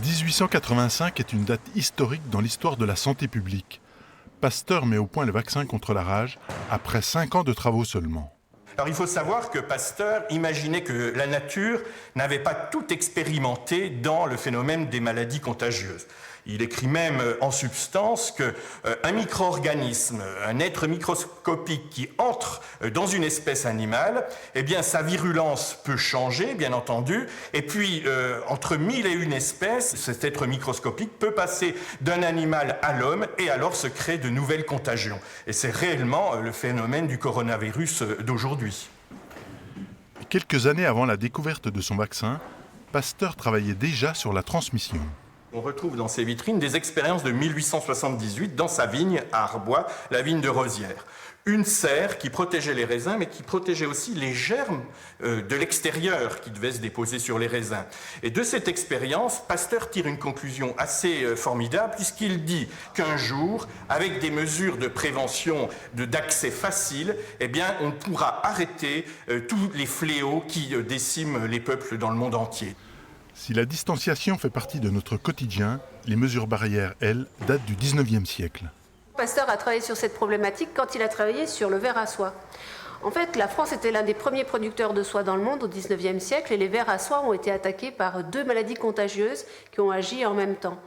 1885 est une date historique dans l'histoire de la santé publique. Pasteur met au point le vaccin contre la rage après 5 ans de travaux seulement. Alors il faut savoir que Pasteur imaginait que la nature n'avait pas tout expérimenté dans le phénomène des maladies contagieuses. Il écrit même en substance qu'un micro-organisme, un être microscopique qui entre dans une espèce animale, eh bien sa virulence peut changer, bien entendu, et puis entre 1000 et une espèces, cet être microscopique peut passer d'un animal à l'homme et alors se créent de nouvelles contagions. Et c'est réellement le phénomène du coronavirus d'aujourd'hui. Quelques années avant la découverte de son vaccin, Pasteur travaillait déjà sur la transmission. On retrouve dans ces vitrines des expériences de 1878 dans sa vigne à Arbois, la vigne de Rosières. Une serre qui protégeait les raisins, mais qui protégeait aussi les germes de l'extérieur qui devaient se déposer sur les raisins. Et de cette expérience, Pasteur tire une conclusion assez formidable, puisqu'il dit qu'un jour, avec des mesures de prévention d'accès facile, eh bien, on pourra arrêter tous les fléaux qui déciment les peuples dans le monde entier. Si la distanciation fait partie de notre quotidien, les mesures barrières, elles, datent du 19e siècle. Pasteur a travaillé sur cette problématique quand il a travaillé sur le ver à soie. En fait, la France était l'un des premiers producteurs de soie dans le monde au 19e siècle et les vers à soie ont été attaqués par 2 maladies contagieuses qui ont agi en même temps.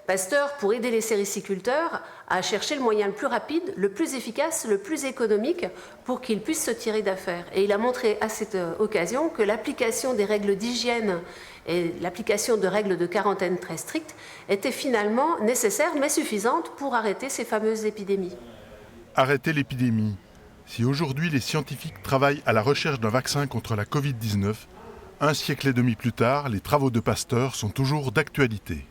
Pasteur, pour aider les sériciculteurs, a cherché le moyen le plus rapide, le plus efficace, le plus économique pour qu'ils puissent se tirer d'affaire. Et il a montré à cette occasion que l'application des règles d'hygiène et l'application de règles de quarantaine très strictes étaient finalement nécessaires mais suffisantes pour arrêter ces fameuses épidémies. Arrêter l'épidémie. Si aujourd'hui les scientifiques travaillent à la recherche d'un vaccin contre la Covid-19, un siècle et demi plus tard, les travaux de Pasteur sont toujours d'actualité.